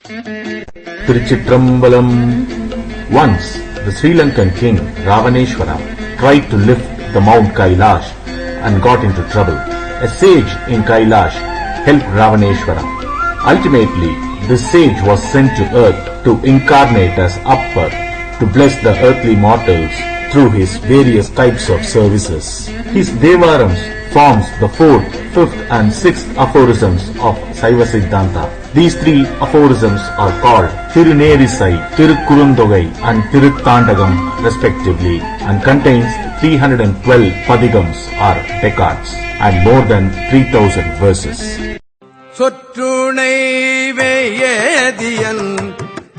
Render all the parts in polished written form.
Tiruchitrambalam. Once, the Sri Lankan king Ravaneshwara tried to lift the Mount Kailash and got into trouble. A sage in Kailash helped Ravaneshwara. Ultimately, this sage was sent to earth to incarnate as Appar to bless the earthly mortals through his various types of services. His Devarams forms the 4th, 5th and 6th aphorisms of Saiva Siddhanta. These 3 aphorisms are called Thirunerisai, Thirukkurundogai and Thiruttandagam respectively and contains 312 padigams or decades and more than 3000 verses. சொற்றுணை வேதியன்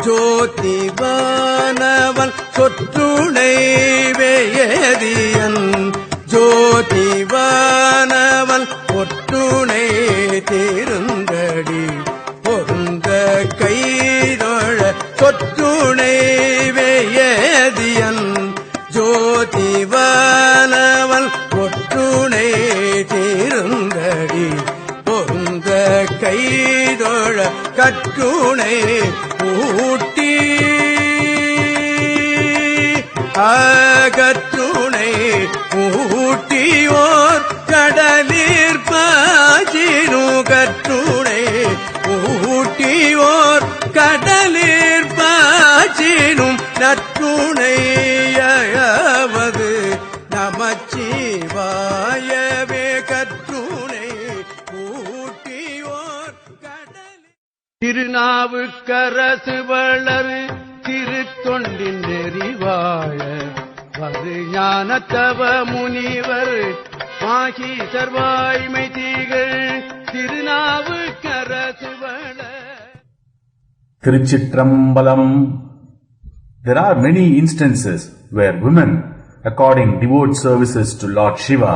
ஜோதிவானவன் சொற்றுணை வேதியன் ஜோதிவானவன் ஒற்றுணை தீருந்தடி பொருந்த கைதொழ சொற்றுணை வேதியன் ஜோதிவானவன் ஒற்றுணை தீருந்தடி பொருந்த கைதொழ கற்றுணை ஊட்டி அகற்றுணை ஊட்டியோர் கடலிற் பாஜினு கற்றுணை ஊட்டியோர் கடலிற் பாஜினும் நற்றுணையாவது நமச்சிவாயவே கற்றுணை ஊட்டியோர் கடலில். திருநாவுக்கரசு வளரு திருத்தொண்டின் நெறிவாழ வது ஞானத்தவ முனிவர் மாகி சர்வாய்மை தீகள் திருநாவுக்கரசு வள. Tiruchitrambalam. There are many instances where women, according devout services to Lord Shiva,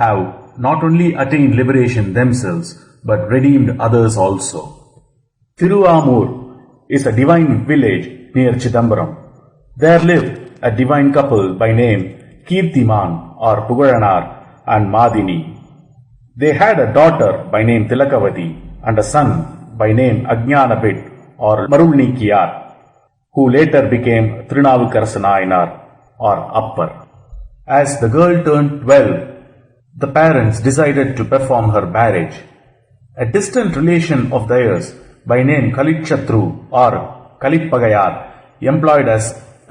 have not only attained liberation themselves but redeemed others also. Thiruamur is a divine village near Chidambaram. There lived a divine couple by name Kirtiman or Pugalanar and Madini. They had a daughter by name Tilakavati and a son by name Ajnanapit or Marulnikiyar, who later became Thirunavukarasanayanar or Appar. As the girl turned 12, the parents decided to perform her marriage. A distant relation of theirs by name Kalitchatru or Kalipagayar, employed as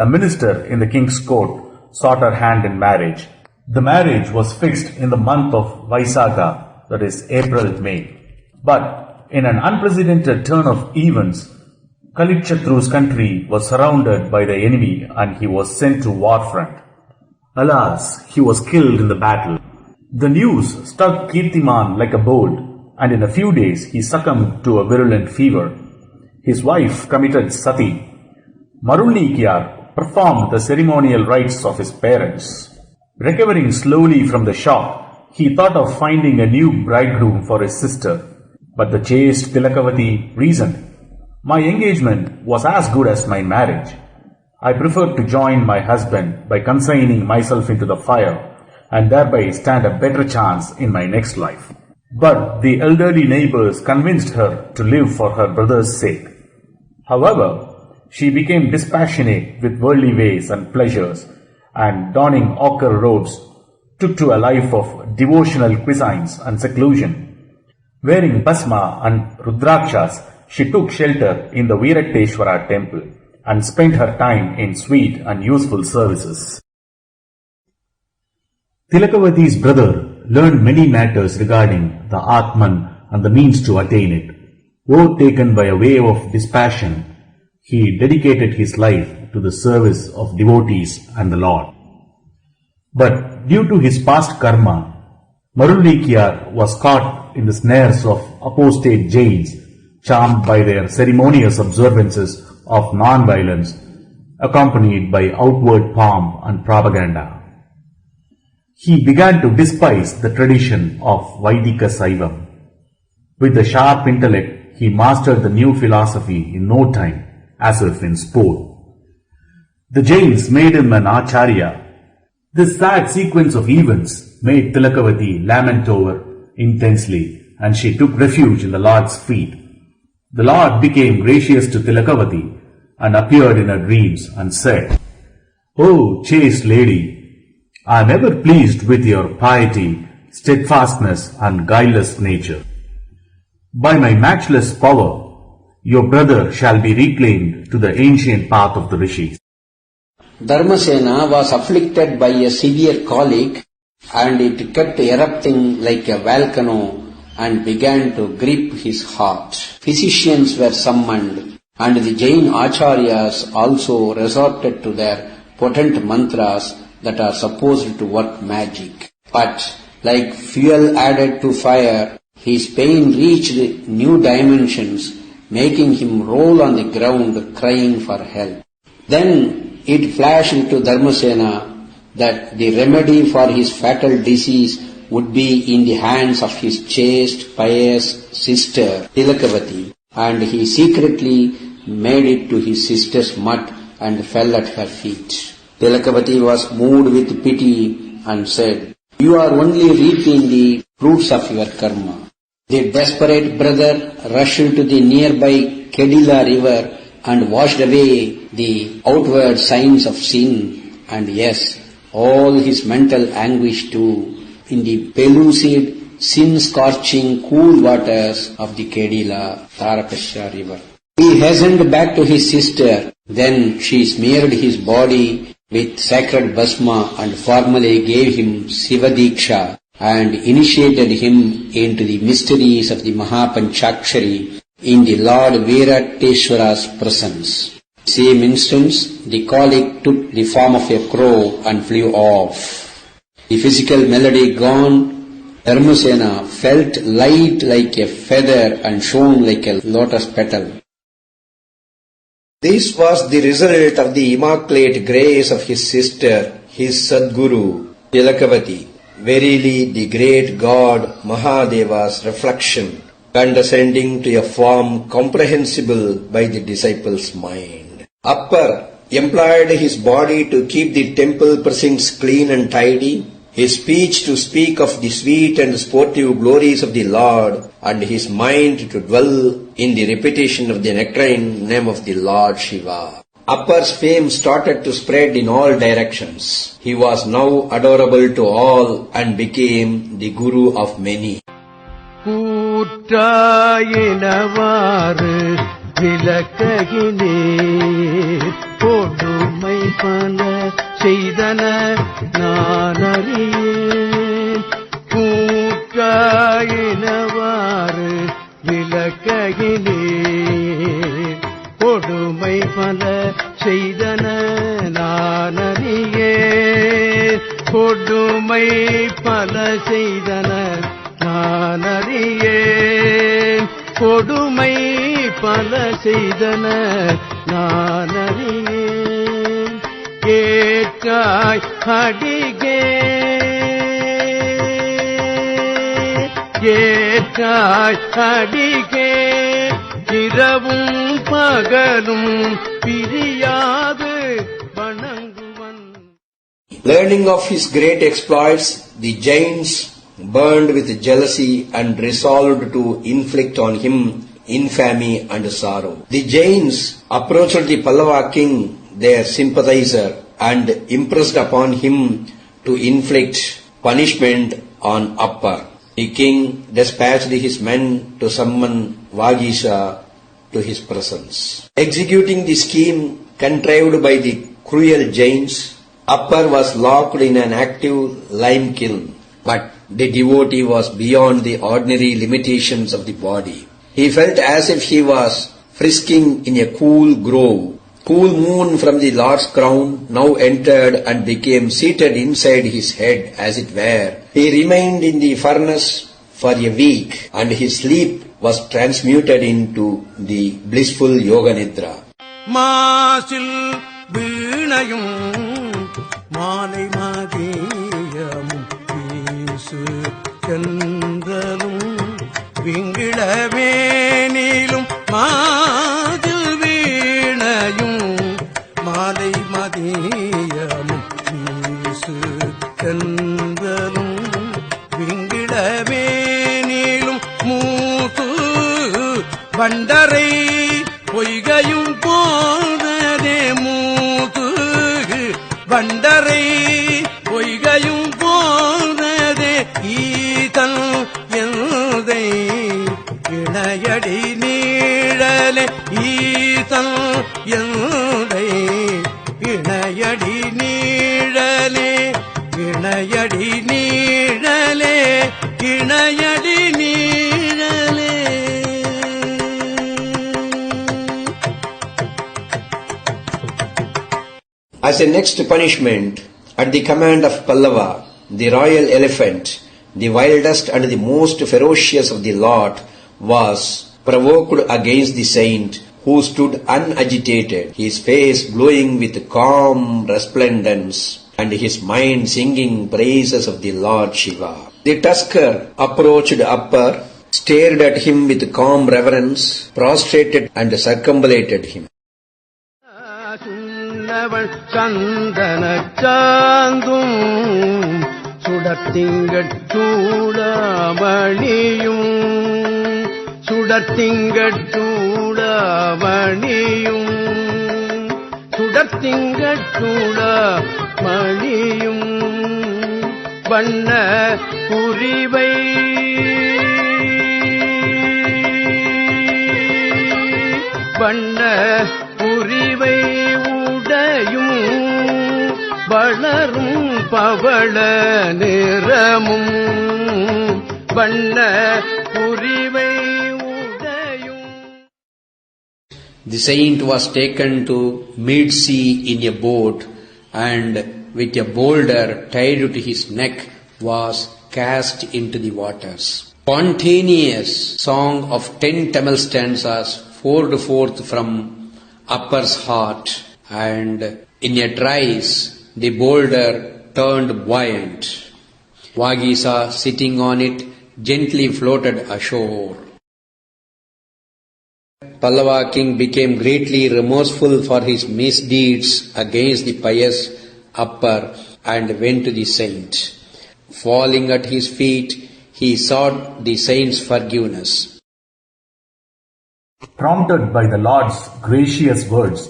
a minister in the king's court, sought her hand in marriage. The marriage was fixed in the month of Vaisakha, that is April-May. But in an unprecedented turn of events, Kalitchatru's country was surrounded by the enemy and he was sent to war front. Alas, he was killed in the battle. The news struck Kirtiman like a bolt, and in a few days he succumbed to a virulent fever. His wife committed sati. Marulnikiyar performed the ceremonial rites of his parents. Recovering slowly from the shock, he thought of finding a new bridegroom for his sister. But the chaste Tilakavati reasoned, "My engagement was as good as my marriage. I prefer to join my husband by consigning myself into the fire and thereby stand a better chance in my next life." But the elderly neighbors convinced her to live for her brother's sake. However, she became dispassionate with worldly ways and pleasures, and donning ochre robes, took to a life of devotional cuisines and seclusion. Wearing bhasma and rudrakshas, she took shelter in the Veeratteshwara temple and spent her time in sweet and useful services. Tilakavati's brother learned many matters regarding the Atman and the means to attain it. Overtaken by a wave of dispassion, he dedicated his life to the service of devotees and the Lord. But due to his past karma, Marulnikiyar was caught in the snares of apostate Jains, charmed by their ceremonious observances of non-violence, accompanied by outward pomp and propaganda. He began to despise the tradition of Vaidika Saivam. With a sharp intellect, he mastered the new philosophy in no time, as if in sport. The Jains made him an Acharya. This sad sequence of events made Tilakavati lament over intensely, and she took refuge in the Lord's feet. The Lord became gracious to Tilakavati and appeared in her dreams and said, "O chaste lady, I am ever pleased with your piety, steadfastness and guileless nature. By my matchless power, your brother shall be reclaimed to the ancient path of the rishis." Dharmasena was afflicted by a severe colic, and it kept erupting like a volcano and began to grip his heart. Physicians were summoned, and the Jain acharyas also resorted to their potent mantras that are supposed to work magic. But, like fuel added to fire, his pain reached new dimensions, making him roll on the ground crying for help. Then it flashed to Dharmasena that the remedy for his fatal disease would be in the hands of his chaste, pious sister Tilakavati, and he secretly made it to his sister's mutt and fell at her feet. Tilakavati was moved with pity and said, "You are only reaping the fruits of your karma." The desperate brother rushed to the nearby Kedila river and washed away the outward signs of sin, and yes, all his mental anguish too, in the pellucid, sin-scorching cool waters of the Kedila Tarakasya river. He hastened back to his sister. Then she smeared his body with sacred bhasma and formally gave him Sivadiksha and initiated him into the mysteries of the Mahapanchakshari in the Lord Virateshwara's presence. Same instant, the colic took the form of a crow and flew off. The physical malady gone, Dharmasena felt light like a feather and shone like a lotus petal. This was the result of the immaculate grace of his sister, his Sadguru, Tilakavati. Verily the great God Mahadeva's reflection, condescending to a form comprehensible by the disciple's mind. Appar employed his body to keep the temple precincts clean and tidy, his speech to speak of the sweet and sportive glories of the Lord, and his mind to dwell in the repetition of the nectarine name of the Lord Shiva. Appar's fame started to spread in all directions. He was now adorable to all and became the guru of many. கூற்றாயினவாறு விளக்ககினேர் கொடுமை பல செய்தன நானறியேன். கூற்றாயினவாறு விளக்ககினேர் கொடுமை பல செய்தன நானறியேன். கொடுமை பல செய்தன நானறியேன். கொடுமை பல செய்தன நானறியேன். கேட்டாய் அடிகே கேட்டாய் அடிகே இரவும் பகலும் பிரியாது வணங்குவன். Learning of his great exploits, the Jains burned with jealousy and resolved to inflict on him infamy and sorrow. The Jains approached the Pallava king, their sympathizer, and impressed upon him to inflict punishment on Appar. The king dispatched his men to summon Vagisha to his presence. Executing the scheme contrived by the cruel Jains, Appar was locked in an active lime kiln. But the devotee was beyond the ordinary limitations of the body. He felt as if he was frisking in a cool grove. Cool moon from the Lord's crown now entered and became seated inside his head as it were. He remained in the furnace for a week, and his sleep was transmuted into the blissful Yoga Nidra. மாசில் வீணையும் மாலை மதியமும் வீசு சென்றலும் விங்கிழவேனிலும் மாதில் வீணையும் மாலை மதியமும் வீசு சென்றலும் விங்கிழவேனிலும் மூசு வண்டரை பொய்கையும் போனதே மூது வண்டரை பொய்கையும் போனதே ஈதல் எந்தை இணையடி நீழலே ஈதல் எந்தை இணையடி நீழலே இணையடி நீழலே இணையடி நீழலே. As a next punishment, at the command of Pallava, the royal elephant, the wildest and the most ferocious of the lot, was provoked against the saint, who stood unagitated, his face glowing with calm resplendence, and his mind singing praises of the Lord Shiva. The tusker approached Appar, stared at him with calm reverence, prostrated and circumambulated him. சந்தன சாந்தும் சுடத்திங்கட்சூடமணியும் சுடத்திங்கட்சூடமணியும் சுடத்திங்கட்சூடமணியும் வண்ண புரிவை வண்ண புரிவை உடையும் வளரும் பவள நிறமும் வண்ண புரிவை உடையும். The saint was taken to mid-sea in a boat, and with a boulder tied to his neck was cast into the waters. Spontaneous song of 10 Tamil stanzas poured forth from Appar's heart, and in a trice the boulder turned buoyant. Vagisa, sitting on it, gently floated ashore. Pallava king became greatly remorseful for his misdeeds against the pious Appar and went to the saint. Falling at his feet, he sought the saint's forgiveness. Prompted by the Lord's gracious words,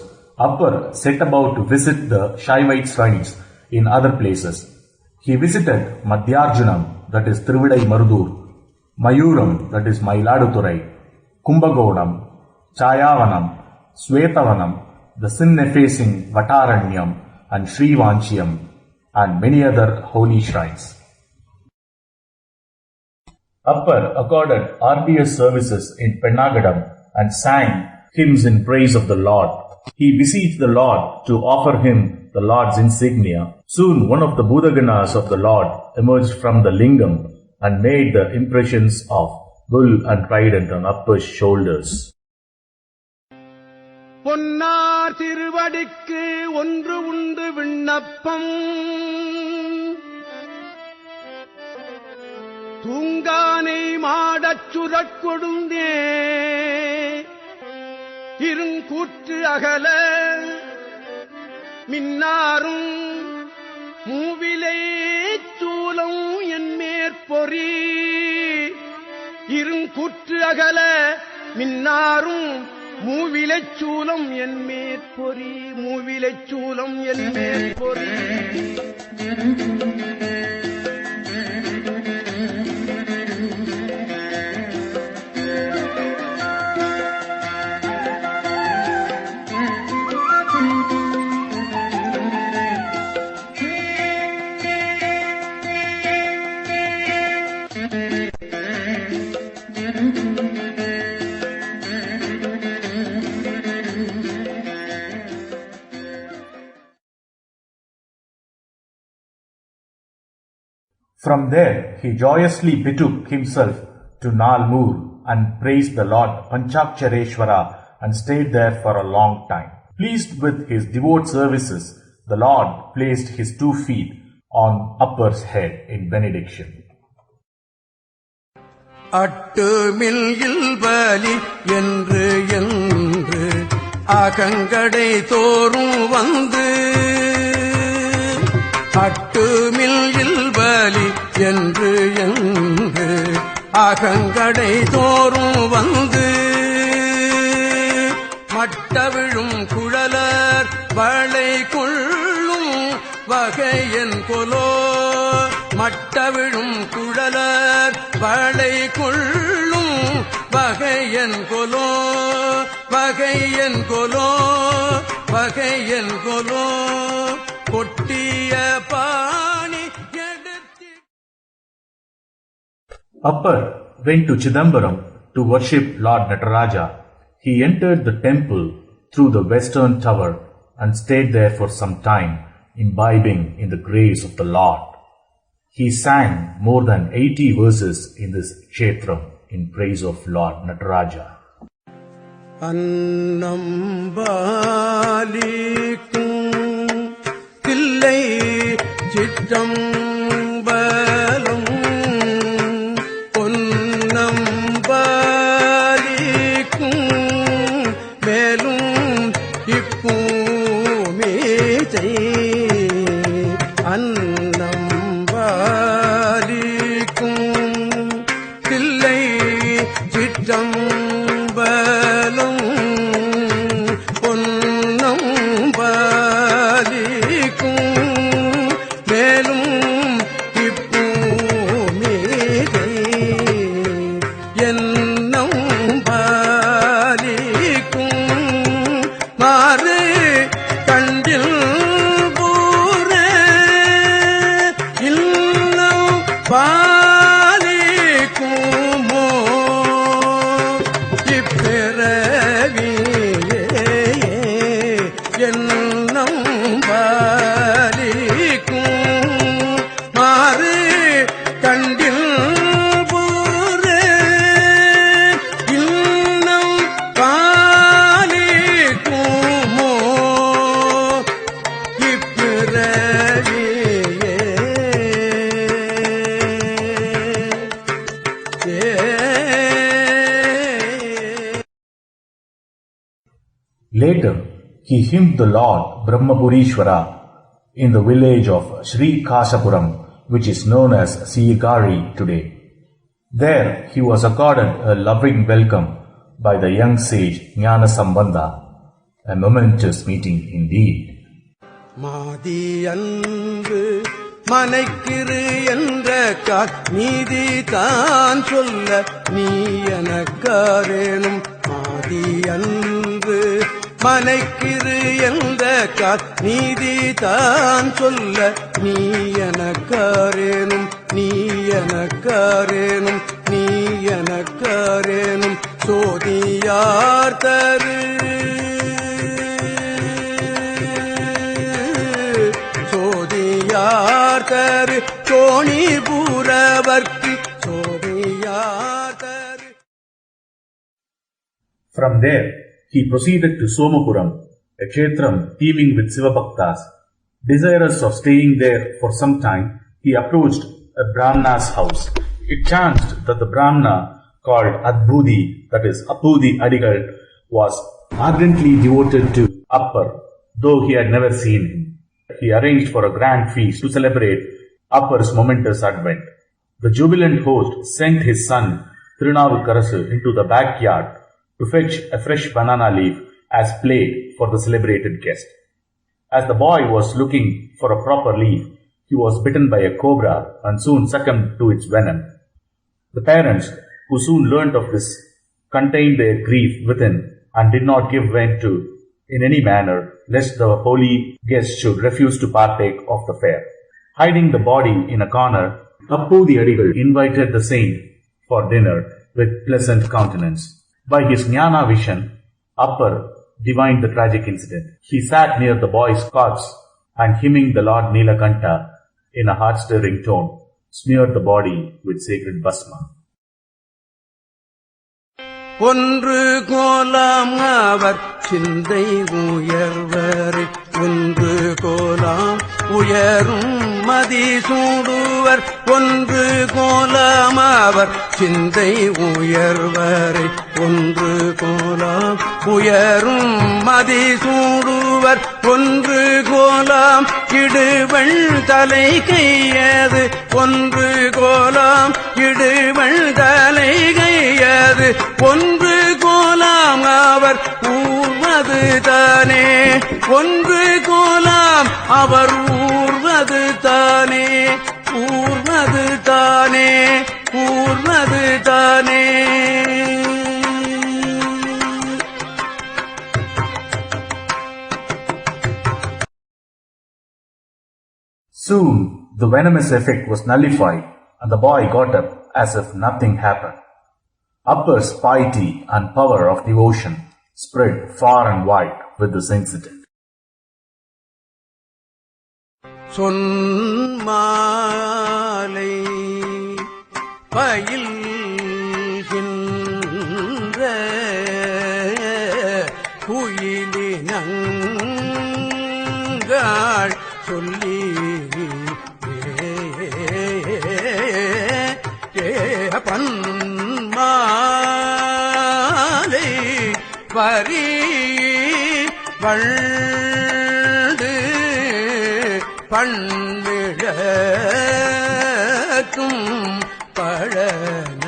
Appar set about to visit the Shaivite shrines in other places. He visited Madhyarjunam, that is Thiruvidai Marudur, Mayuram, that is Mailaduturai, Kumbagonam, Chayavanam, Swetavanam, the sin-effacing Vataranyam and Srivanchiyam, and many other holy shrines. Appar accorded arduous services in Pennagadam and sang hymns in praise of the Lord. He beseeched the Lord to offer him the Lord's insignia. Soon one of the Budaganas of the Lord emerged from the lingam and made the impressions of bull and trident on Appar's shoulders. பொன்னார் திருவடிக்கு ஒன்று உண்டு விண்ணப்பம் தூங்கானை மாடச் சுரக்கொடுந்தே இருங்கூற்று அகல மின்னாரும் மூவிலை சூலம் என் மேற்பொறி இருங்கூற்று அகல மின்னாரும் மூவிலைச் சூலம் என் மேற்பொறி மூவிலைச் சூலம் என் மேற்பொறி. From there he joyously betook himself to Nalmur and praised the Lord Panchakchareshwara and stayed there for a long time. Pleased with his devout services, the Lord placed his 2 feet on Appar's head in benediction. அட்டுமில் இல்பலி என்று என்று அகங்கடை தோறும் வந்து அட்டுமில் இல்பலி என்று என்று அகங்கடை தோறும் வந்து மட்டவிழும் குழலர் வளை கொள்ளும் வகையன் கொலோ மட்டவிழும் குழலர் வளை கொள்ளும் வகையன் கொலோ வகையன் கொலோ வகையன் கொலோ கொட்டிய பாணி எடுத்து. Appar went to Chidambaram to worship Lord Nataraja. He entered the temple through the western tower and stayed there for some time, imbibing in the grace of the Lord. He sang more than 80 verses in this kshetram in praise of Lord Nataraja. அன்னம்பாலிக்கும் Thillai Chitrambalam பொன்னம்பாலிக்கும் மேலும் இப்பூமேசை அன்னம்பாலிக்கும் தில்லை சிற்றம்பலம் பாலிக்குமோ இப்பிறவியே என்னும் பாலிக்கும் மாறு கண்டில் பூரே இன்னும் பாலிக்குமோ இப்பிறவியே. Later, he hymned the Lord Brahmapurishwara in the village of Sri Kasapuram, which is known as Sirgari today. There, he was accorded a loving welcome by the young sage Jnana Sambandha, a momentous meeting indeed. மாதி அன்பு மனைக்கிரு என்ற நீதி தான் சொல்ல நீ எனக்காரேனும் மாதி அன்பு மனைக்கிரு என்ற நீதி தான் சொல்ல நீ எனக்காரேனும் நீ எனக்காரேனும் நீ எனக்காரேனும் சோதியார் தரு சோதியார் சோணிபுரவர்க்கு சோதியார். From there, he proceeded to Somapuram, a kshetram teeming with Sivabhaktas. Desirous of staying there for some time, he approached a Brahmana's house. It chanced that the Brahmana called Adbhudi, that is Appudi Adigal, was ardently devoted to Appar, though he had never seen him. He arranged for a grand feast to celebrate Appar's momentous advent. The jubilant host sent his son Thirunavukarasu into the backyard to fetch a fresh banana leaf as plate for the celebrated guest. As the boy was looking for a proper leaf, he was bitten by a cobra and soon succumbed to its venom. The parents, who soon learnt of this, contained their grief within and did not give vent to in any manner, lest the holy guest should refuse to partake of the fare. Hiding the body in a corner, Appudi Adigal invited the saint for dinner with pleasant countenance. By his jnana vision, Appar divined the tragic incident. He sat near the boy's corpse and, hymning the Lord Nilakanta in a heart-stirring tone, smeared the body with sacred bhasma. ஒன்று கோலாம் அவர் சிந்தை உயர்வரை ஒன்று கோலாம் உயரும் மதி சூடுவர் ஒன்று கோலாம் அவர் சிந்தை உயர்வரை ஒன்று கோலாம் உயரும் மதி சூடுவர் ஒன்று கோலாம் இடுவள் தலை கையது ஒன்று கோலாம் இடுவள் தலை கையது ஒன்று கோலாம் அவர் ஊர்வத ஊர்வது தானே ஒன்று கோலாம் அவர் ஊர்வது தானே ஊர்வது தானே ஊர்வது தானே. Soon the venomous effect was nullified and the boy got up as if nothing happened. Appar's piety and power of devotion spread far and wide with this incident. சொன்மாலை பயில்கின்ற குயிலினங்கள் சொல்லி பன்மாலை பரி வண்டு பண்விழக்கும் பழன.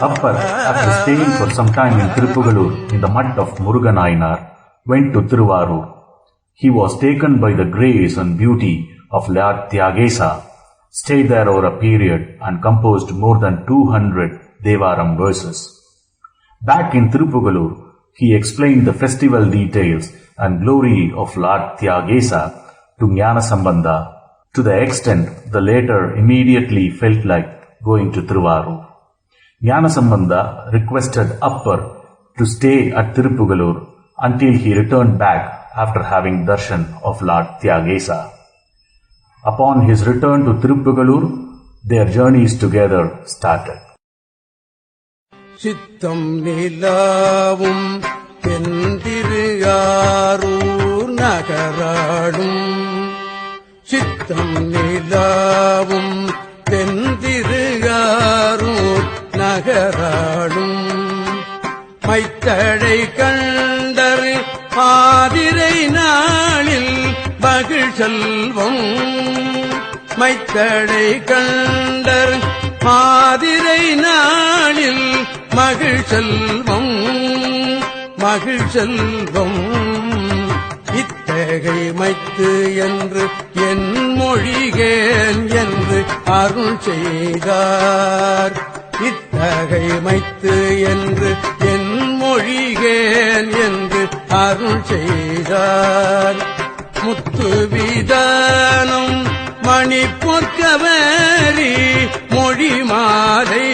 Appar, after staying for some time in Tiruppugalur in the mud of Muruganainar, went to Thiruvarur. He was taken by the grace and beauty of Lord Tyagesa, stayed there over a period and composed more than 200 Devaram verses. Back in Tiruppugalur, he explained the festival details and glory of Lord Tyagesa to Jnanasambandha, to the extent the latter immediately felt like going to Thiruvarur. Jnanasambandha requested Appar to stay at Tiruppugalur until he returned back after having darshan of Lord Tyagesa. Upon his return to Tiruppugalur, their journeys together started. சித்தம் நிலாவும் தென்திருஆரூர் நகராடும் சித்தம் நிலாவும் தென்திருஆரூர் நகராடும் மைத்தழை கண்டர் ஆதிரை நாளில் மகிழ் செல்வம் மைத்தழை கண்டர் ஆதிரை நாளில் மகிழ் செல்வம் மகிழ் செல்வம். இத்தகை மைத்து என்று என் மொழிகேன் என்று அருள் செய்தார். இத்தகை மைத்து என்று என் மொழிகேன் என்று அருள் செய்தார். முத்து விதானம் மணி பொற்கவரி மொழி மாலை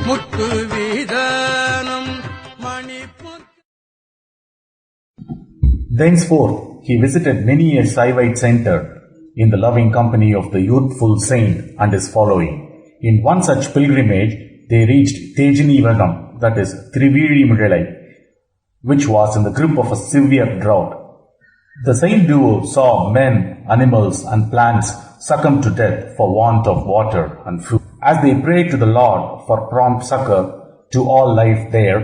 முத்து விதானம் மணி பொற்க. Thenceforth, he visited many a Saivite center in the loving company of the youthful saint and his following. In one such pilgrimage, they reached Tejinivagam, that is Trivizhimugalai, which was in the grip of a severe drought. The saint duo saw men, animals and plants succumb to death for want of water and food. As they prayed to the Lord for prompt succor to all life there,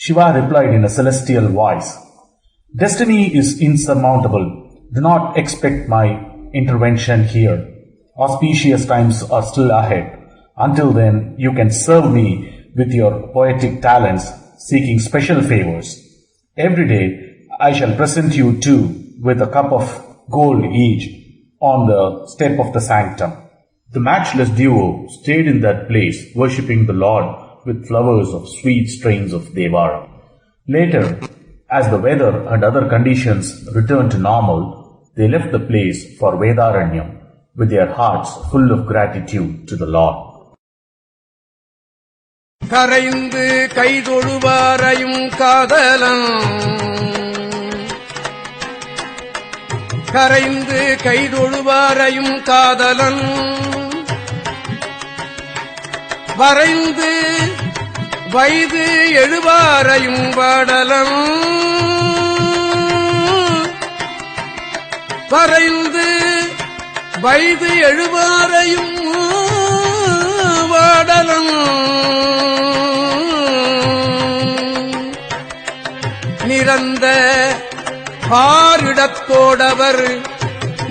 Shiva replied in a celestial voice, "Destiny is insurmountable. Do not expect my intervention here. Auspicious times are still ahead. Until then, you can serve me with your poetic talents, seeking special favors. Every day, I shall present you two with a cup of gold each on the step of the sanctum." The matchless duo stayed in that place, worshipping the Lord with flowers of sweet strains of Devara. Later, as the weather and other conditions returned to normal, they left the place for Vedaranyam with their hearts full of gratitude to the Lord. கரைந்து கைதொழுவாரையும் காதலன் கரைந்து கைதொழுவாரையும் காதலன் வரைந்து வயது எழுவாரையும் வாடலன் வரைந்து வயது எழுவாரையும் வாடலன் நிறந்த பாரிடத்தோடவர்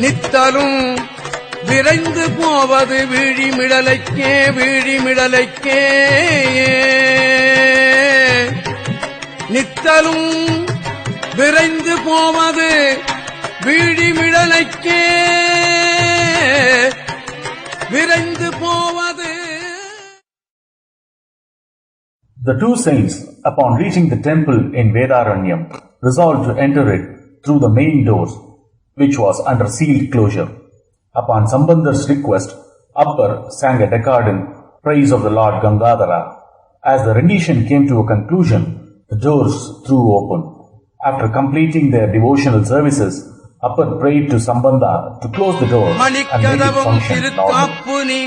நித்தலும் விரைந்து போவது வீழிமிடலைக்கே வீழிமிடலைக்கே நித்தலும் விரைந்து போவது வீழிமிழலைக்கே விரைந்து போவது. The two saints, upon reaching the temple in Vedaranyam, resolved to enter it through the main doors, which was under sealed closure. Upon Sambandar's request, Appar sang a decade in praise of the Lord Gangadhara. As the rendition came to a conclusion, the doors threw open. After completing their devotional services, Appar prayed to Sambandha to close the door and make it function normally.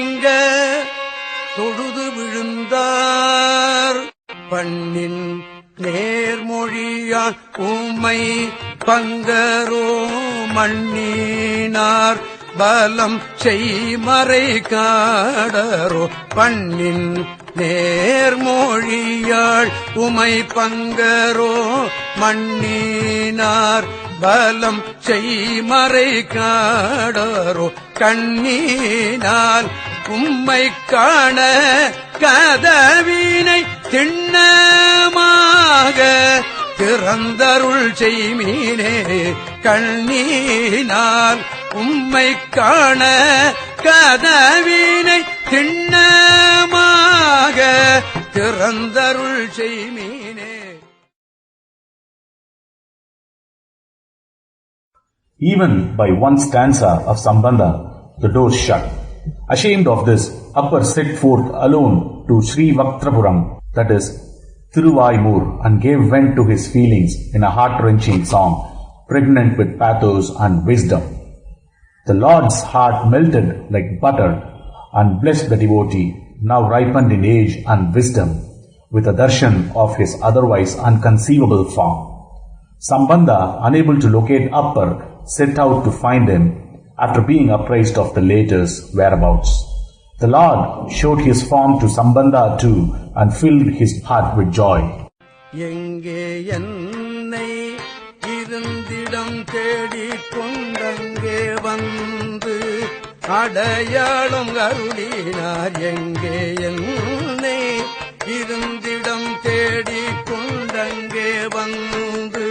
தொழுது விழுந்தார் பண்ணின் நேர்மொழியா உம்மை பங்கரோ மண்ணினார் பலம் செய்மறை காடரோ பண்ணின் நேர்மொழியாள் உமை பங்கரோ மண்ணினார் பலம் செய்மறை காடரோ கண்ணினால் உம்மை காண கதவினை திண்ணமாக திறந்தருள் செய்மீனே கண்ணினால் உம்மை காண கதவினை திண்ணமாக திறந்தருள் செய்மீனே. Even by one stanza of Sambandha, the doors shut. Ashamed of this, Appar set forth alone to Sri Vaktrapuram, that is, Thiruvaimur, and gave vent to his feelings in a heart-wrenching song, pregnant with pathos and wisdom. The Lord's heart melted like butter and blessed the devotee, now ripened in age and wisdom, with a darshan of his otherwise unconceivable form. Sambandha, unable to locate Appar, set out to find him after being apprised of the latter's whereabouts. The Lord showed his form to Sambandha too and filled his heart with joy. எங்கே என்னை இருந்திடம் தேடிக் கொண்டங்கே வந்து அடையாளம் அருளினார். எங்கே என்னை இருந்திடம் தேடிக் கொண்டங்கே வந்து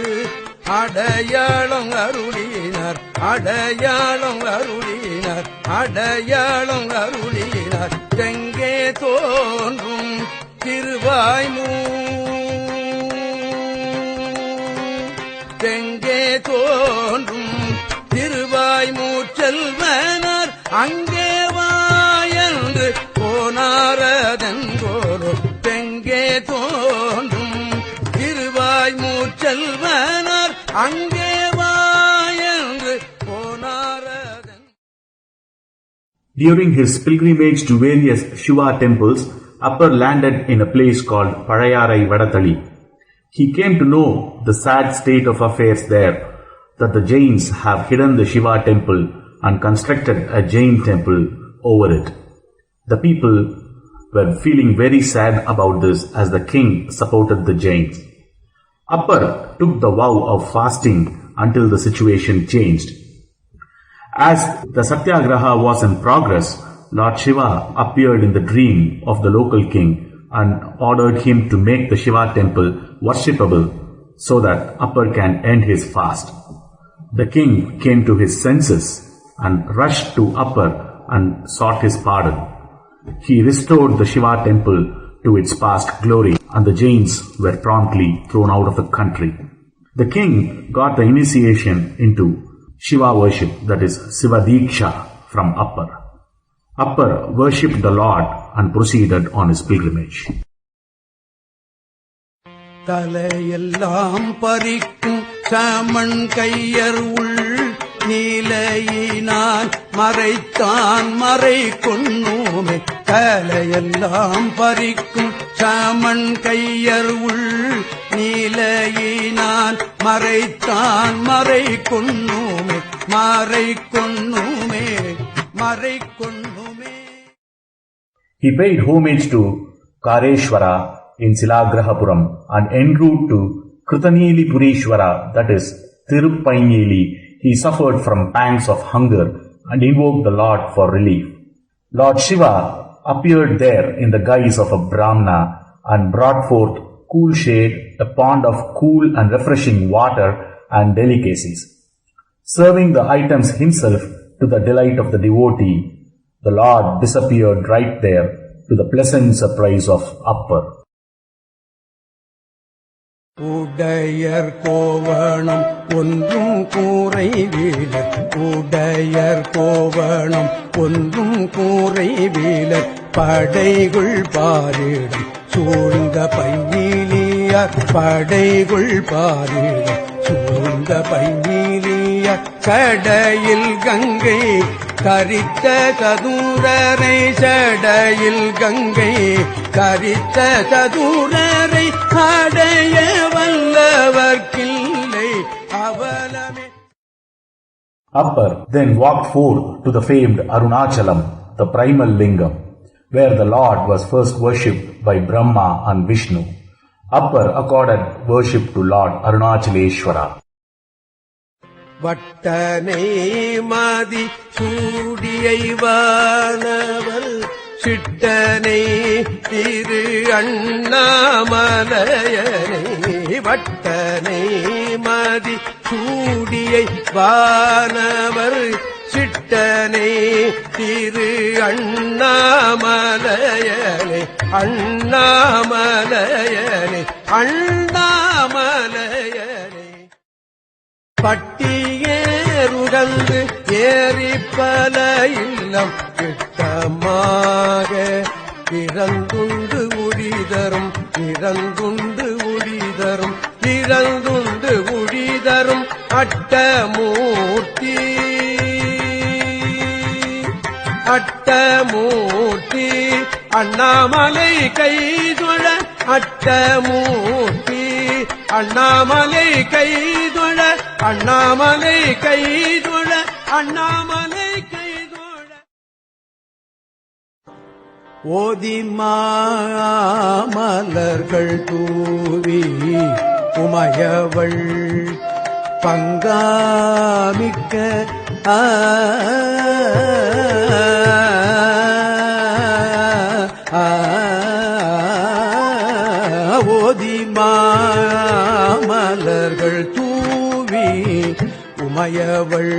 அடையாளம் அருளினார். அடையாளம் அருளினார். அடையாளம் அருளினார். எங்கே தோன்றும் எங்கே தோன்றும் திருவாய்மூச்செல்வனார் அங்கே வாயன்று போனாரதெங்கோரோ. எங்கே தோன்றும் திருவாய்மூச்செல்வனார் அங்கே வாயன்று போனாரதென். During his pilgrimage to various Shiva temples, Appar landed in a place called Palayarai Vadathali. He came to know the sad state of affairs there, that the Jains have hidden the Shiva temple and constructed a Jain temple over it. The people were feeling very sad about this as the king supported the Jains. Appar took the vow of fasting until the situation changed. As the Satyagraha was in progress, Lord Shiva appeared in the dream of the local king and ordered him to make the Shiva temple worshipable so that Appar can end his fast. The king came to his senses and rushed to Appar and sought his pardon. He restored the Shiva temple to its past glory and the Jains were promptly thrown out of the country. The king got the initiation into Shiva worship, that is Sivadiksha, from Appar. Appar worshipped the Lord and proceeded on his pilgrimage. தலையெல்லாம் பறிக்கும் சமன் கையர் உள் நீலையினால் மறைத்தான் மறை கொன்னோமே. தலையெல்லாம் பறிக்கும் சமன் கையர் உள் நீலையினால் மறைத்தான் மறை கொன்னோமே. மறை கொன்னோமே மறை கொன்னோமே. He paid homage to Kareshwara in Silagrahapuram and en route to Krutanili Purishwara, that is Tirupainili, he suffered from pangs of hunger and invoked the Lord for relief. Lord Shiva appeared there in the guise of a Brahmana and brought forth cool shade, a pond of cool and refreshing water and delicacies. Serving the items himself to the delight of the devotee, the Lord disappeared right there to the pleasant surprise of Appar. உடையர் கோவணம் ஒன்றும் கூரைவீலர் உடையர் கோவணம் ஒன்றும் கூரைவீலர் படைகுள் பாரிடம் சூழ்ந்த பைவீலியார் படைகுள் பாரிடம் சூழ்ந்த பைவீலியார் சடையில் கங்கை கரித்த சதுரரை சடையில் கங்கை கரித்த சதுரரை அடைய வல்லவர்க்கில்லை அவலமே. Appar then walked forth to the famed Arunachalam, the primal lingam, where the Lord was first worshipped by Brahma and Vishnu. Appar accorded worship to Lord Arunachaleshwara. வட்டனை மதி சூடியை வானவர் சிட்டனை திரு அண்ணாமலையனை வட்டனை மதி சூடியை வானவர் சிட்டனை திரு அண்ணாமலையனை அண்ணாமலையனை அண்ணாமலையனை பட்டியேறுகந்து ஏறிப்பல இல்லம் திட்டமாக பிறந்துண்டு உழிதரும் பிறந்துண்டு உழிதரும் பிறந்துண்டு உழிதரும் அட்டமூர்த்தி அட்டமூர்த்தி அண்ணாமலை கைதொழ அட்டமூர்த்தி அண்ணாமலை கைதொழ அண்ணாமலை கைதொழ அண்ணாமலை கைதொழ. ஓதி மாமலர்கள் தூவி உமையவள் பங்காமிக்க ஓதி மாமலர்கள் தூவி உமையவள்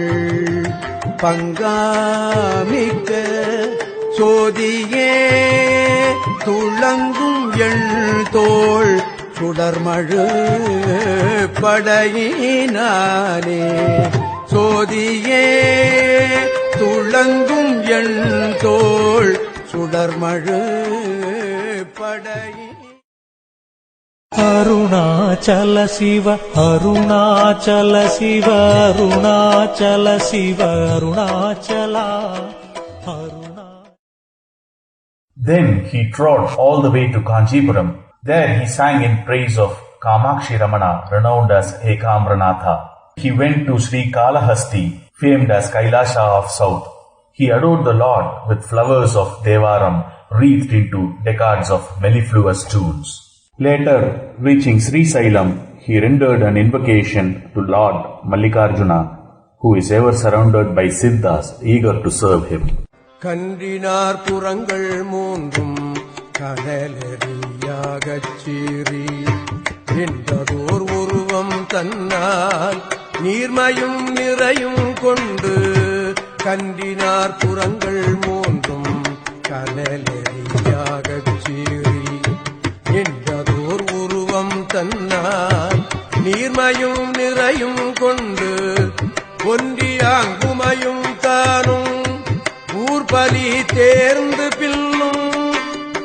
பங்காமிக்க சோதியே துளங்கும் எள் தோள் சுடர்மழு படையினானே சோதியே துளங்கும் எள் தோள் சுடர்மழு படை. அருணாச்சல சிவ அருணாச்சல சிவ அருணாச்சல சிவ Arunachala Aruna. Then he trod all the way to Kanchipuram. There he sang in praise of Kamakshi Ramana, renowned as Ekamranatha. He went to Sri Kalahasti, famed as Kailasha of South. He adored the Lord with flowers of Devaram wreathed into decades of mellifluous tunes. Later, reaching Sri Sailam, he rendered an invocation to Lord Mallikarjuna, who is ever surrounded by Siddhas eager to serve him. கன்றினார் புறங்கள் மூன்றும் கடலெறியாகச் சீறி நின்றதோர் உருவம் தன்னால் நீர்மையும் நிறையும் கொண்டு கன்றினார் புறங்கள் மூன்றும் கடலெறியாகச் சீறி நின்றதோர் உருவம் தன்னால் நீர்மையும் நிறையும் கொண்டு ஒன்றியாங்குமையும் தானும் ஊர்பலி தேர்ந்து பில்லும்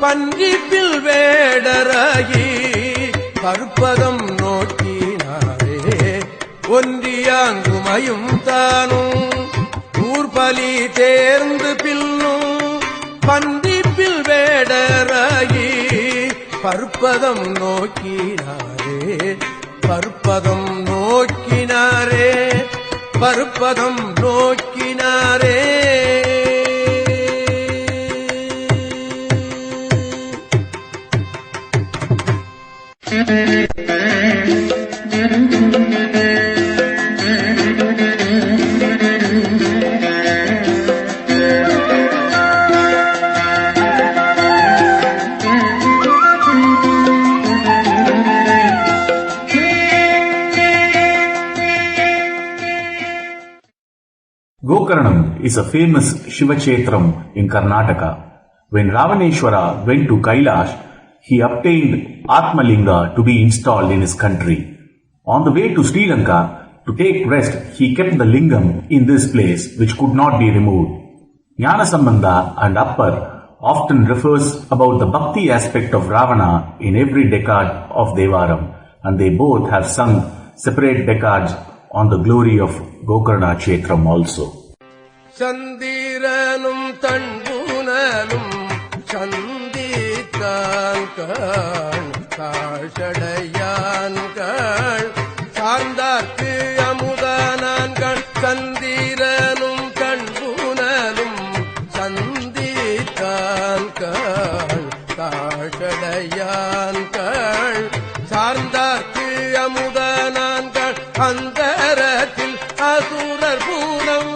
பன்றிப்பில் வேடராகி பருப்பதம் நோக்கினாரே ஒன்றியாங்குமையும் தானும் ஊர்பலி தேர்ந்து பில்லும் பன்றிப்பில் வேடராகி பருப்பதம் நோக்கினாரே பருப்பதம் நோக்கினாரே பருப்பதம் நோக்கினாரே. Gokarnam is a famous Shiva Kshetram in Karnataka. When Ravaneshwara went to Kailash, he obtained Atmalinga to be installed in his country. On the way to Sri Lanka, to take rest, he kept the lingam in this place which could not be removed. Jnanasambandha and Appar often refers about the bhakti aspect of Ravana in every decade of Devaram, and they both have sung separate decades on the glory of Gokarna Kshetram also. சந்திரனும் தன்புனலும் சந்தித்தான்கள் காஷடையான்கள் சார்ந்தார்க்கு அமுதானான்கள் சந்திரனும் தன்புனலும் சந்தித்தான்கள் காஷடையான்கள் சார்ந்தார்க்கு அமுதானான்கள் அந்தரத்தில் அசுரர் பூரம்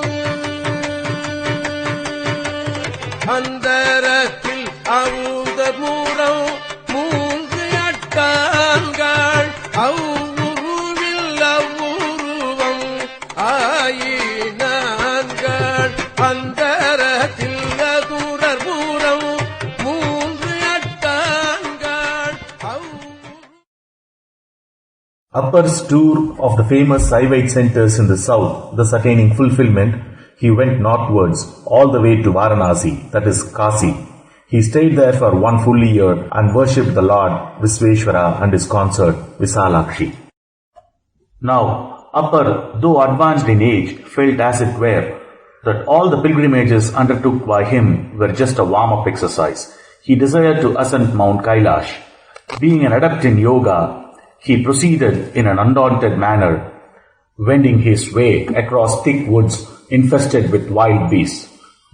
அந்தரத்தில் அவுத மூரம் மூன்று அட்டான்கள் அவ்வுருவில் அவ்வுருவம் ஆயினான்கள் அந்தரத்தில் அசுரர் பூரம் மூன்று அட்டான்கள் Appar's tour of the famous Saivite centers in the south, thus attaining fulfillment, he went northwards all the way to Varanasi, that is Kasi. He stayed there for 1 full year and worshipped the Lord Visveshwara and his consort Visalakshi. Now, Appar, though advanced in age, felt as it were that all the pilgrimages undertook by him were just a warm-up exercise. He desired to ascend Mount Kailash. Being an adept in yoga, he proceeded in an undaunted manner, wending his way across thick woods infested with wild beasts,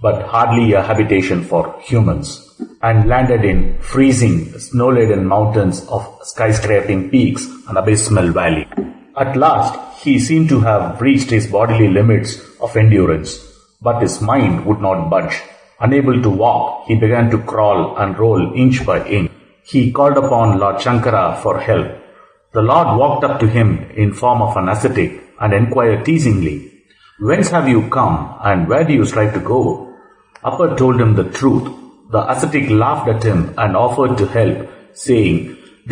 but hardly a habitation for humans, and landed in freezing, snow-laden mountains of skyscraping peaks and abysmal valley. At last, he seemed to have reached his bodily limits of endurance, but his mind would not budge. Unable to walk, he began to crawl and roll inch by inch. He called upon Lord Shankara for help. The Lord walked up to him in form of an ascetic and inquired teasingly, "Whence have you come and where do you strive to go?" Appar told him the truth. The ascetic laughed at him and offered to help, saying,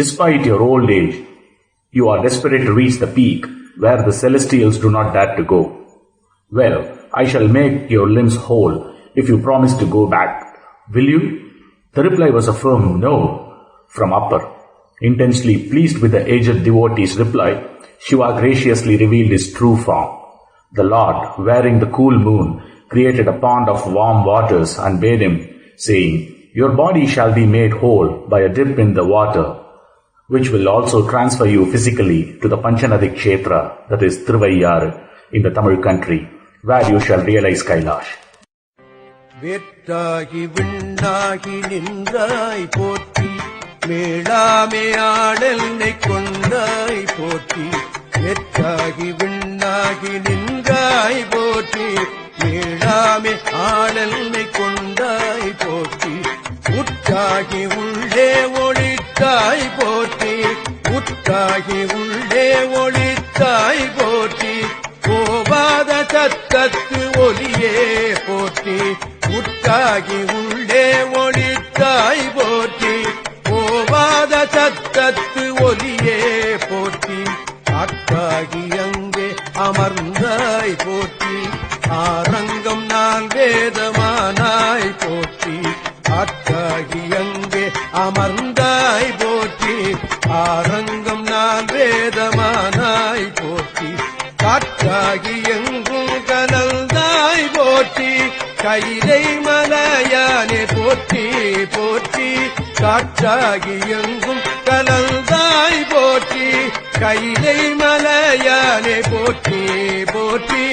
"Despite your old age, you are desperate to reach the peak where the celestials do not dare to go. Well, I shall make your limbs whole if you promise to go back. Will you?" The reply was a firm no from Appar. Intensely pleased with the aged devotee's reply, Shiva graciously revealed his true form. The Lord, wearing the cool moon, created a pond of warm waters and bade him, saying, "Your body shall be made whole by a dip in the water, which will also transfer you physically to the Panchanadi Kshetra, that is Thiruvaiyar, in the Tamil country, where you shall realize Kailash." வெற்றாகி விண்ணாகி நின்றாய் போற்றி மேளாமே ஆடலை கொண்டாய் போற்றி வெற்றாகி விண்ணாகி நின்றாய் போற்றி மேளாமே ஆடலை கொண்டாய் போற்றி உற்றாகி உள்ளே ஒளித்தாய் போற்றி உற்றாகி உள்ளே ஒளித்தாய் போற்றி போவாத சத்தத்து ஒலியே போற்றி உற்றாகி உள்ளே ஒளித்தாய் போற்றி போவாத சத்தத்து ஒலியே போற்றி அக்காகி அங்கே அமர்ந்தாய் போற்றி ஆரங்கம் நாள் வேதமானாய் போற்றி அக்காகி அங்கே அமர்ந்தாய் போற்றி ஆரங்கம் நாள் வேதமானாய் போற்றி காற்றாகி எங்கும் கலந்தாய் போற்றி கைலை மலையானே போற்றி போற்றி காற்றாகி எங்கும் கலந்தாய் போற்றி கைலை மலையானே போற்றி போற்றி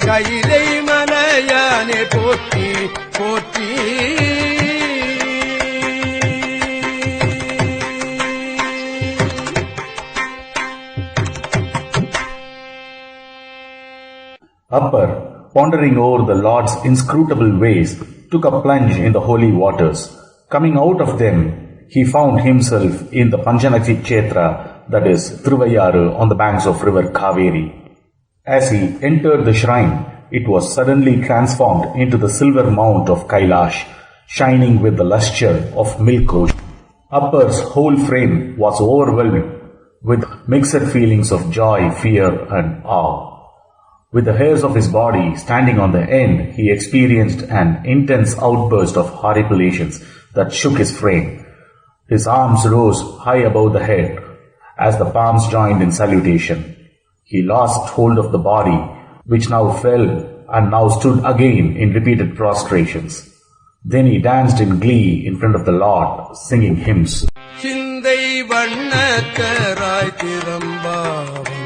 கைலை மலையானே போற்றி போற்றி Appar, pondering over the Lord's inscrutable ways, took a plunge in the holy waters. Coming out of them, he found himself in the Panchanadi Kshetra, that is Thiruvaiyar, on the banks of river Kaveri. As he entered the shrine, it was suddenly transformed into the silver mount of Kailash, shining with the lustre of milk ocean. Appar's whole frame was overwhelmed with mixed feelings of joy, fear, and awe. With the hairs of his body standing on the end, he experienced an intense outburst of horripilations that shook his frame. His arms rose high above the head as the palms joined in salutation. He lost hold of the body, which now fell and now stood again in repeated prostrations. Then he danced in glee in front of the Lord, singing hymns. சிந்தை வண்ணக்கராய் திறம்பாவும்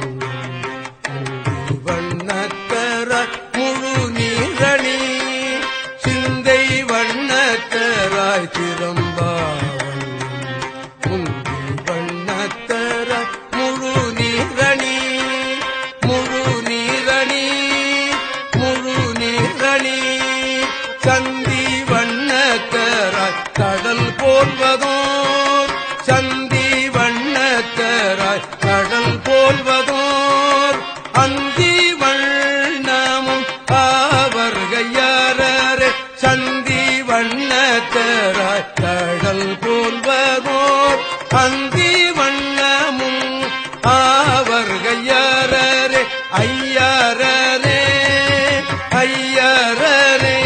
வண்ணக்கராய் முழு நீரணி சிந்தை வண்ணக்கராய் திறம்பாவும் முந்தி வண்ணக்கராய் முழு நீரணி முழு நீரணி முழு நீரணி சந்தி வண்ணக்கராய் கடல் போல்வதோ சந்தி வண்ணக்கராய் கடல் போல்வதோர் அந்தி வண்ணமும் ஆவர்கையாரே சந்தி வண்ணக்கராய் கடல் போல்வதோர் அந்தி வண்ணமும் ஆவர்கையாரே ஐயாரே ஐயாரே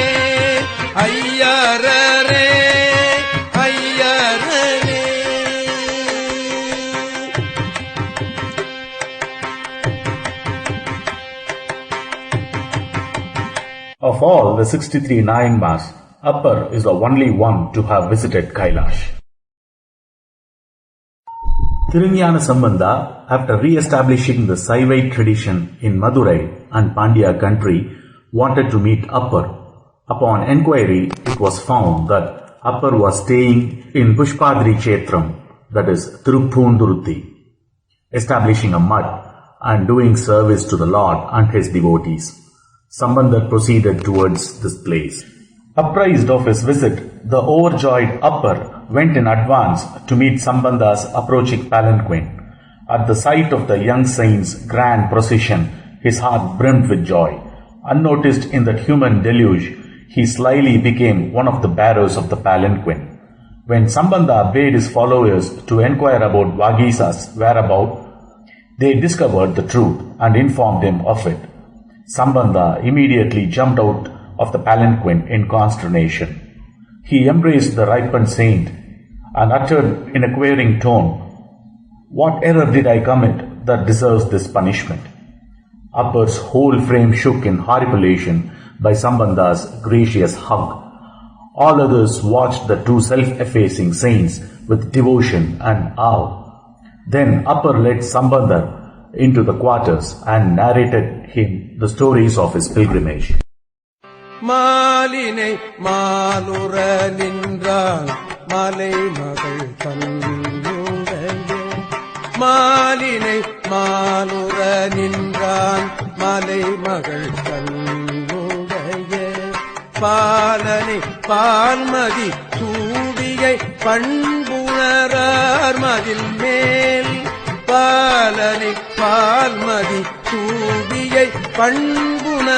ஐயாரே Of all the 63 Nayanmars, Appar is the only one to have visited Kailash. Thirugnana Sambandha, after re-establishing the Saivite tradition in Madurai and Pandya country, wanted to meet Appar. Upon enquiry, it was found that Appar was staying in Pushpadri Kshetram, that is Tiruppunduruthi, establishing a mutt and doing service to the Lord and his devotees. Sambandha proceeded towards this place. Apprised of his visit, the overjoyed Appar went in advance to meet Sambandha's approaching palanquin. At the sight of the young saint's grand procession, his heart brimmed with joy. Unnoticed in that human deluge, he slyly became one of the bearers of the palanquin. When Sambandha bade his followers to enquire about Vagisa's whereabout, they discovered the truth and informed him of it. Sambandha immediately jumped out of the palanquin in consternation. He embraced the ripened saint and uttered in a quavering tone, "What error did I commit that deserves this punishment?" Appar's whole frame shook in horripilation by Sambandha's gracious hug. All others watched the two self-effacing saints with devotion and awe. Then Appar led Sambandha into the quarters and narrated him the stories of his pilgrimage. மாலினை மாலுற நின்றான் மலை மகள் தன்னுடைய மாலினை மாலுற நின்றான் மலை மகள் தன்னுடைய பாலனை பால்மதி சூடியை பண்புணரார் மதில் மேல் பாலனை பால்மதி சூடியை பண்புணரார்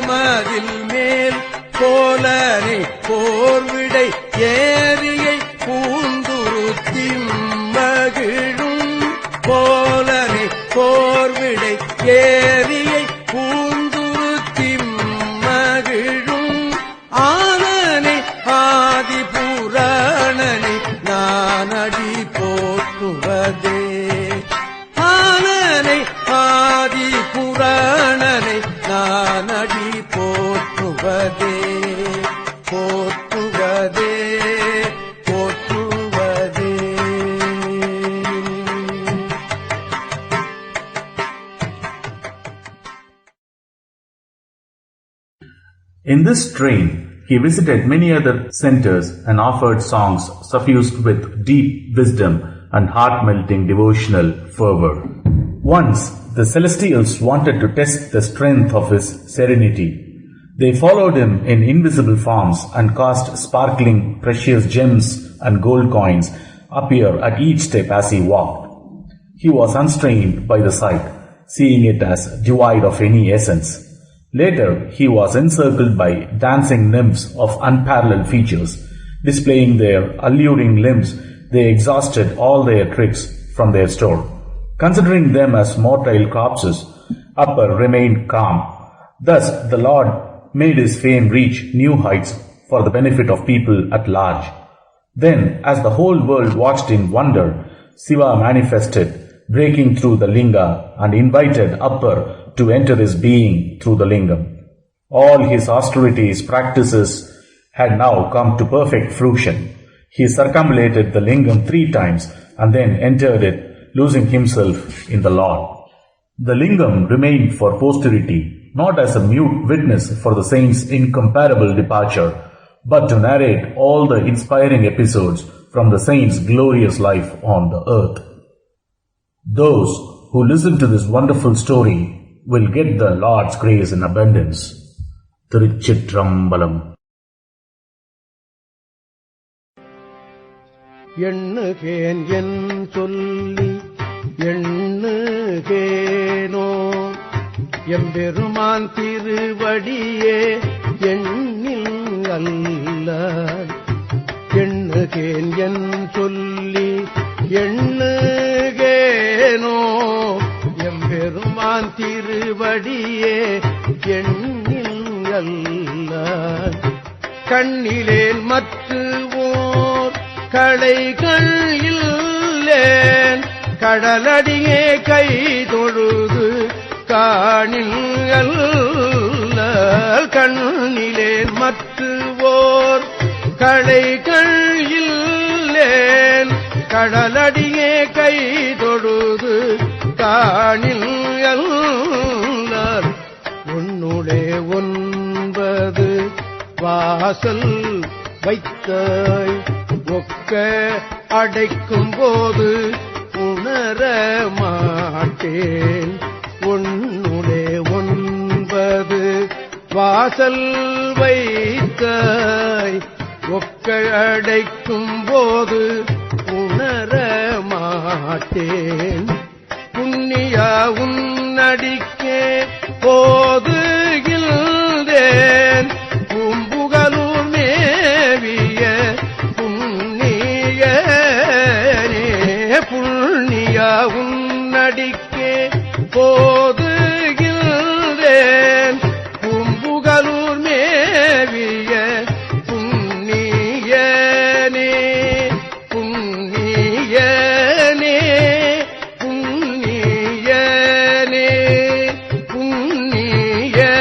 மதில் மேல் கோலனை போர்விடை ஏரியை பூந்துருத்தி மகிழும் கோலனை போர்விடை ஏரியை பூந்துருத்தி மகிழும் ஆனனை ஆதி புராணனை நானடி போற்றுவதே ஆனனை ஆதி புராணனை நானடி போற்றுவதே போற்றுவதே போற்றுவதே. In this strain, he visited many other centers and offered songs suffused with deep wisdom and heart-melting devotional fervor. Once, the celestials wanted to test the strength of his serenity. They followed him in invisible forms and caused sparkling precious gems and gold coins appear at each step as he walked. He was unstrained by the sight, seeing it as devoid of any essence. Later, he was encircled by dancing nymphs of unparalleled features. Displaying their alluring limbs, they exhausted all their tricks from their store. Considering them as mortal corpses, Appar remained calm. Thus, the Lord made his fame reach new heights for the benefit of people at large. Then, as the whole world watched in wonder, Shiva manifested, breaking through the linga, and invited Appar to enter his being through the lingam. All his austerities, practices had now come to perfect fruition. He circumambulated the lingam 3 times and then entered it, losing himself in the Lord. The lingam remained for posterity, not as a mute witness for the saint's incomparable departure, but to narrate all the inspiring episodes from the saint's glorious life on the earth. Those who listen to this wonderful story will get the Lord's grace in abundance. Tiruchitrambalam. எண்ணுகேன் என் சொல்லி எண்ணுகேனோ எம்பெருமான் திருவடியே எண்ணில் அல்ல எண்ணுகேன் என் சொல்லி எண்ணுகேனோ எம்பெருமான் திருவடியே எண்ணில் அல்ல கண்ணிலேன் மற்றுவோர் களைகள் இல்லேன் கடலடியே கை தொழுது காணில் கண்ணிலேன் மற்றுவோர் களைகள் இல்லேன் கடலடியே கை தொழுது காணில் உன்னுடைய 9 வாசல் வைத்தாய் ஒக்க அடைக்கும் போது உணர மாட்டேன் உன்னுடைய 9 வாசல் வைத்தாய் ஒக்க அடைக்கும் போது உணர மாட்டேன் புண்ணியா உன்னடிக்கே போதுகின்றேன் பூம்புகலூர் மேவிய புண்ணியா உன்னடிக்கே போதுகின்றேன் பூம்புகலூர் மேவிய புண்ணியனே புண்ணியனே புண்ணியனே புண்ணியனே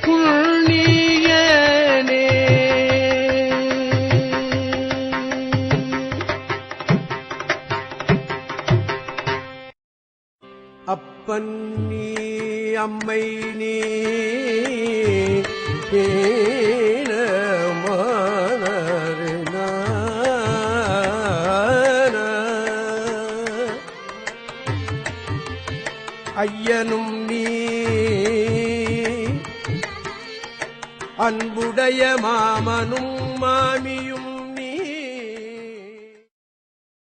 புண்ணியனே அப்பன் நீ அம்மை நீ ஐயனும் நீ அன்புடைய மாமனும் மாமியும்